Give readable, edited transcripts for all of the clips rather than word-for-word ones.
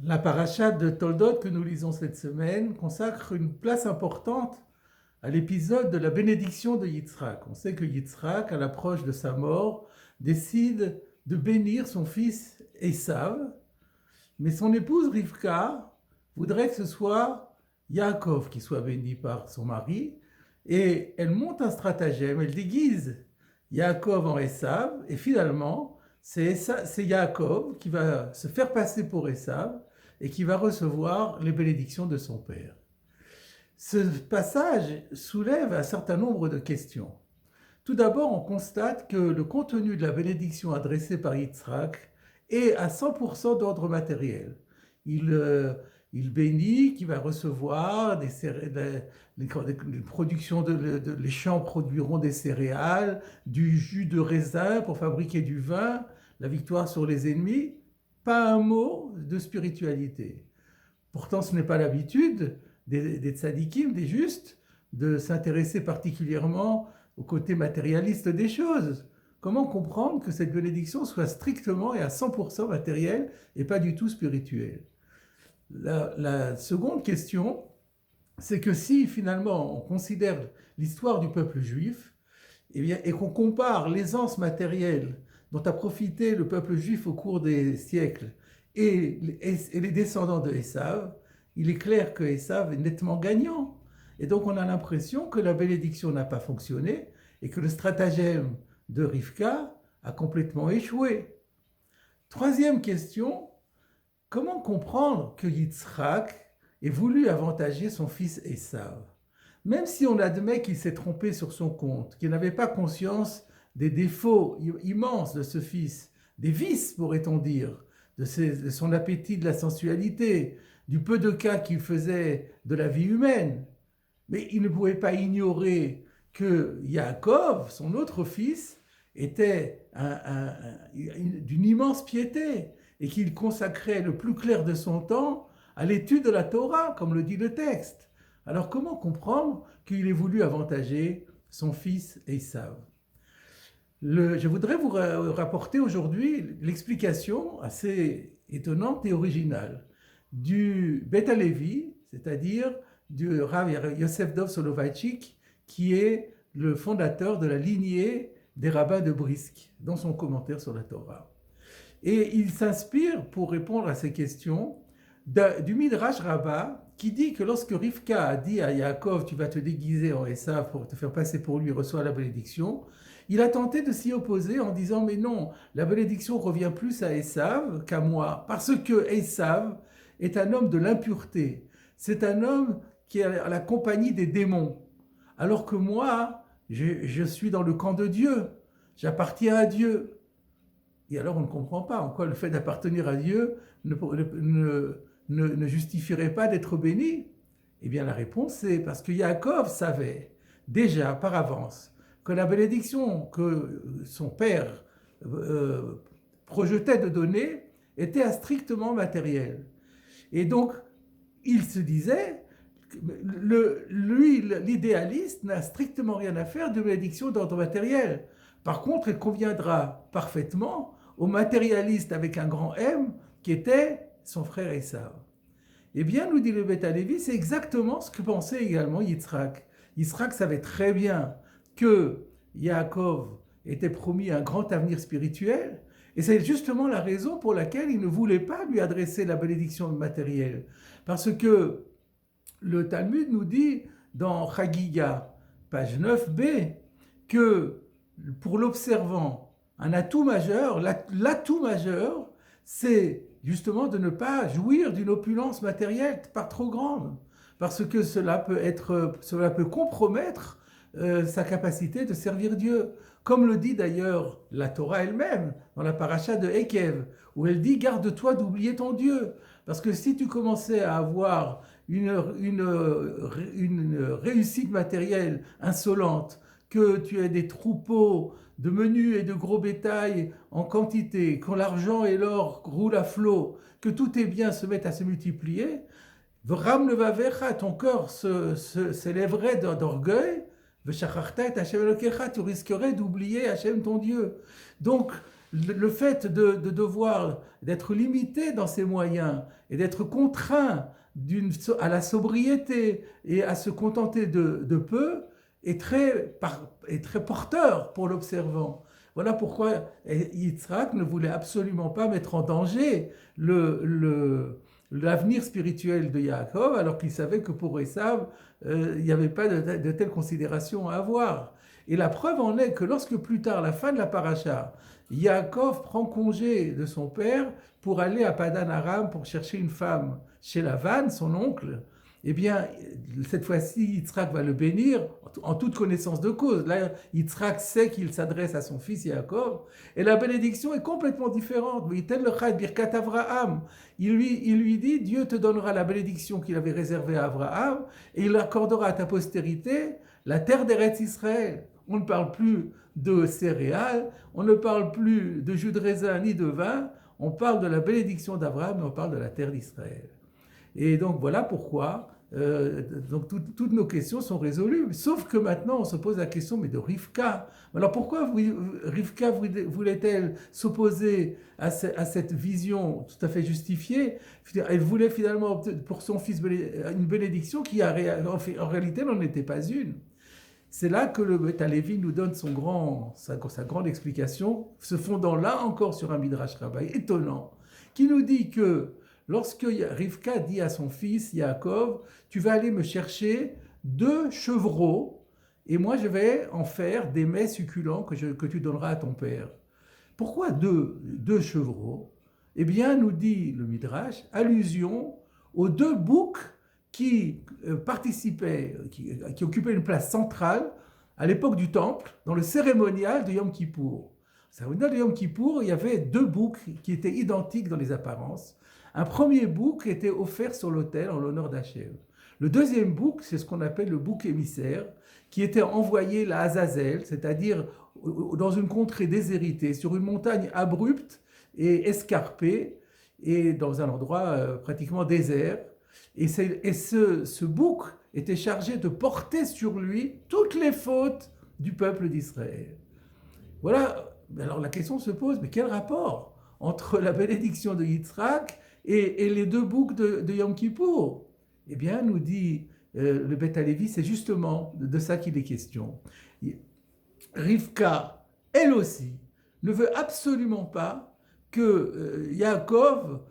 La paracha de Toldot que nous lisons cette semaine consacre une place importante à l'épisode de la bénédiction de Yitzhak. On sait que Yitzhak, à l'approche de sa mort, décide de bénir son fils Esav, mais son épouse Rivka voudrait que ce soit Yaakov qui soit béni par son mari, et elle monte un stratagème, elle déguise Yaakov en Esav, et finalement, c'est Yaakov qui va se faire passer pour Esav et qui va recevoir les bénédictions de son père. Ce passage soulève un certain nombre de questions. Tout d'abord, on constate que le contenu de la bénédiction adressée par Yitzhak est à 100% d'ordre matériel. Il bénit qui va recevoir les productions les champs produiront des céréales, du jus de raisin pour fabriquer du vin, la victoire sur les ennemis. Pas un mot de spiritualité. Pourtant, ce n'est pas l'habitude des tzadikim, des justes, de s'intéresser particulièrement au côté matérialiste des choses. Comment comprendre que cette bénédiction soit strictement et à 100% matérielle et pas du tout spirituelle? La seconde question, c'est que si finalement on considère l'histoire du peuple juif, eh bien, et qu'on compare l'aisance matérielle dont a profité le peuple juif au cours des siècles et les descendants de Esav, il est clair que Esav est nettement gagnant. Et donc on a l'impression que la bénédiction n'a pas fonctionné et que le stratagème de Rivka a complètement échoué. Troisième question, comment comprendre que Yitzhak ait voulu avantager son fils Esav? Même si on admet qu'il s'est trompé sur son compte, qu'il n'avait pas conscience des défauts immenses de ce fils, des vices, pourrait-on dire, de son appétit de la sensualité, du peu de cas qu'il faisait de la vie humaine, mais il ne pouvait pas ignorer que Yaakov, son autre fils, était d'une immense piété et qu'il consacrait le plus clair de son temps à l'étude de la Torah, comme le dit le texte. Alors comment comprendre qu'il ait voulu avantager son fils Esav? Je voudrais vous rapporter aujourd'hui l'explication assez étonnante et originale du Beth Halevi, c'est-à-dire du Rav Yosef Dov Soloveitchik, qui est le fondateur de la lignée des rabbins de Brisk, dans son commentaire sur la Torah. Et il s'inspire, pour répondre à ces questions, du Midrash Rabbah, qui dit que lorsque Rivka a dit à Yaakov, tu vas te déguiser en Esav pour te faire passer pour lui, reçois la bénédiction, il a tenté de s'y opposer en disant, mais non, la bénédiction revient plus à Esav qu'à moi, parce que Esav est un homme de l'impureté. C'est un homme qui est à la compagnie des démons. Alors que moi, je suis dans le camp de Dieu. J'appartiens à Dieu. Et alors on ne comprend pas en quoi le fait d'appartenir à Dieu ne justifierait pas d'être béni. Eh bien la réponse c'est parce que Yaakov savait déjà par avance que la bénédiction que son père projetait de donner était strictement matérielle. Et donc il se disait, l'idéaliste n'a strictement rien à faire de bénédiction d'ordre matériel. Par contre, elle conviendra parfaitement au matérialiste avec un grand M qui était son frère Esav. Eh bien, nous dit le Beth Halevi, c'est exactement ce que pensait également Yitzhak. Yitzhak savait très bien que Yaakov était promis un grand avenir spirituel, et c'est justement la raison pour laquelle il ne voulait pas lui adresser la bénédiction matérielle. Parce que le Talmud nous dit dans Chagiga, page 9b, que pour l'observant, un atout majeur, l'atout majeur, c'est justement de ne pas jouir d'une opulence matérielle pas trop grande, parce que cela peut compromettre sa capacité de servir Dieu. Comme le dit d'ailleurs la Torah elle-même, dans la paracha de Ekev, où elle dit « Garde-toi d'oublier ton Dieu ». Parce que si tu commençais à avoir une réussite matérielle insolente, que tu aies des troupeaux de menus et de gros bétail en quantité, quand l'argent et l'or roulent à flot, que tous tes biens se mettent à se multiplier, Vram levavecha, ton cœur s'élèverait d'orgueil, tu risquerais d'oublier Hachem ton Dieu. Donc, le fait de devoir, d'être limité dans ses moyens et d'être contraint à la sobriété et à se contenter de peu est très porteur pour l'observant. Voilà pourquoi Yitzhak ne voulait absolument pas mettre en danger l'avenir spirituel de Yaakov, alors qu'il savait que pour Esav, il n'y avait pas de telles considérations à avoir. Et la preuve en est que lorsque plus tard, à la fin de la paracha, Yaakov prend congé de son père pour aller à Padan Aram pour chercher une femme chez Lavan, son oncle, eh bien, cette fois-ci, Yitzhak va le bénir en toute connaissance de cause. Là, Yitzhak sait qu'il s'adresse à son fils Yaakov, et la bénédiction est complètement différente. Il lui dit, Dieu te donnera la bénédiction qu'il avait réservée à Abraham, et il accordera à ta postérité la terre d'Eretz Israël. On ne parle plus de céréales, on ne parle plus de jus de raisin ni de vin, on parle de la bénédiction d'Abraham, mais on parle de la terre d'Israël. Et donc voilà pourquoi toutes nos questions sont résolues. Sauf que maintenant on se pose la question, mais de Rivka. Alors pourquoi Rivka voulait-elle s'opposer à cette vision tout à fait justifiée? Elle voulait finalement pour son fils une bénédiction qui en réalité n'en était pas une. C'est là que le Beth Halevi nous donne sa grande explication, se fondant là encore sur un Midrash Rabbah étonnant, qui nous dit que lorsque Rivka dit à son fils Yaakov, tu vas aller me chercher 2 chevreaux et moi je vais en faire des mets succulents que tu donneras à ton père. Pourquoi deux chevreaux? Eh bien, nous dit le Midrash, allusion aux 2 boucs qui participaient, qui occupaient une place centrale à l'époque du Temple, dans le cérémonial de Yom Kippour. Au cérémonial de Yom Kippour, il y avait 2 boucs qui étaient identiques dans les apparences. Un premier bouc était offert sur l'autel en l'honneur d'Hachem. Le deuxième bouc, c'est ce qu'on appelle le bouc émissaire, qui était envoyé à Azazel, c'est-à-dire dans une contrée déshéritée, sur une montagne abrupte et escarpée, et dans un endroit pratiquement désert. Et ce bouc était chargé de porter sur lui toutes les fautes du peuple d'Israël. Voilà, alors la question se pose, mais quel rapport entre la bénédiction de Yitzhak et les 2 boucs de Yom Kippour? Eh bien, nous dit le Beth Halevi, c'est justement de ça qu'il est question. Rivka, elle aussi, ne veut absolument pas que Yaakov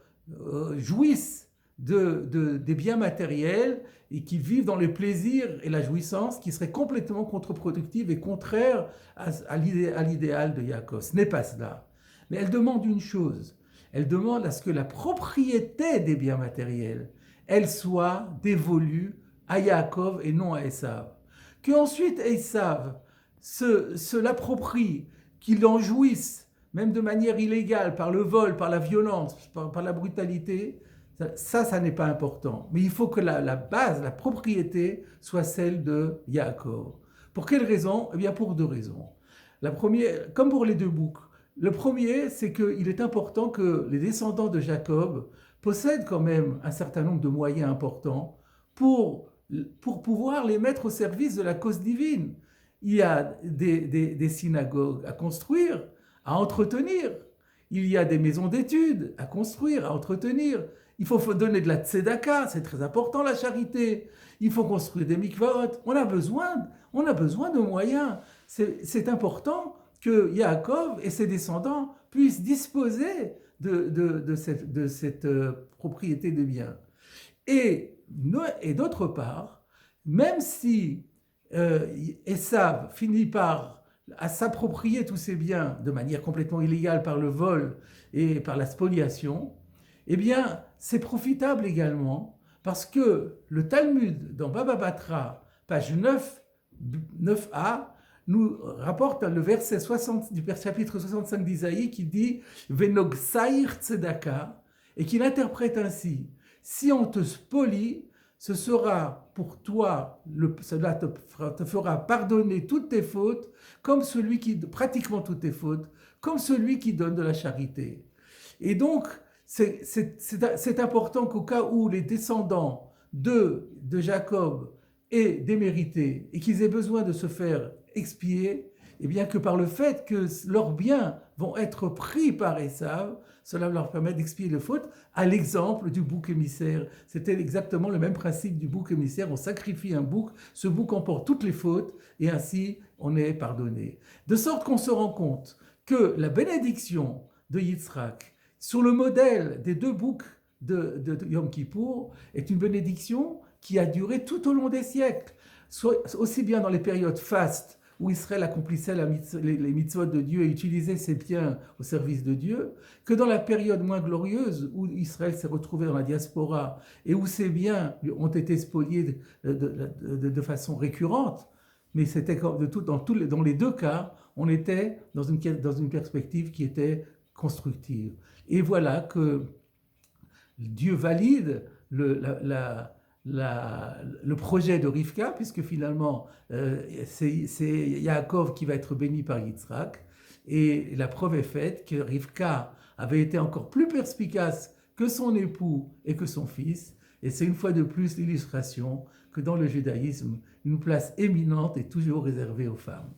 jouisse des biens matériels et qui vivent dans le plaisir et la jouissance qui serait complètement contre-productive et contraire à l'idéal de Yaakov. Ce n'est pas cela. Mais elle demande une chose. Elle demande à ce que la propriété des biens matériels, elle soit dévolue à Yaakov et non à Esav. Qu'ensuite Esav se l'approprie, qu'il en jouisse, même de manière illégale, par le vol, par la violence, par la brutalité, ça n'est pas important. Mais il faut que la base, la propriété, soit celle de Yaakov. Pour quelle raison? Eh bien, pour 2 raisons. La première, comme pour les 2 boucs, le premier, c'est qu'il est important que les descendants de Jacob possèdent quand même un certain nombre de moyens importants pour pouvoir les mettre au service de la cause divine. Il y a des synagogues à construire, à entretenir. Il y a des maisons d'études à construire, à entretenir. Il faut donner de la tzedaka, c'est très important la charité. Il faut construire des mikvaot. On a besoin de moyens. C'est important que Yaakov et ses descendants puissent disposer de cette propriété de biens. Et d'autre part, même si Esav finit par s'approprier tous ces biens de manière complètement illégale par le vol et par la spoliation, eh bien, c'est profitable également parce que le Talmud dans Baba Batra, page 9a, nous rapporte le verset 60 du chapitre 65 d'Isaïe qui dit « Venog saïr tzedaka » et qui l'interprète ainsi « Si on te spolie, ce sera pour toi, cela te fera pardonner toutes tes fautes, pratiquement toutes tes fautes, comme celui qui donne de la charité. » Et donc, c'est important qu'au cas où les descendants de Jacob aient démérité et qu'ils aient besoin de se faire expier, eh bien que par le fait que leurs biens vont être pris par Esav, cela leur permet d'expier les fautes, à l'exemple du bouc émissaire. C'était exactement le même principe du bouc émissaire. On sacrifie un bouc, ce bouc emporte toutes les fautes, et ainsi on est pardonné. De sorte qu'on se rend compte que la bénédiction de Yitzhak, sur le modèle des deux boucs de Yom Kippour, est une bénédiction qui a duré tout au long des siècles, aussi bien dans les périodes fastes, où Israël accomplissait les mitzvot de Dieu et utilisait ses biens au service de Dieu, que dans la période moins glorieuse où Israël s'est retrouvé dans la diaspora et où ses biens ont été spoliés de façon récurrente. Mais c'était dans les deux cas, on était dans une perspective qui était constructive. Et voilà que Dieu valide le projet de Rivka, puisque finalement, c'est Yaakov qui va être béni par Yitzhak. Et la preuve est faite que Rivka avait été encore plus perspicace que son époux et que son fils. Et c'est une fois de plus l'illustration que dans le judaïsme, une place éminente est toujours réservée aux femmes.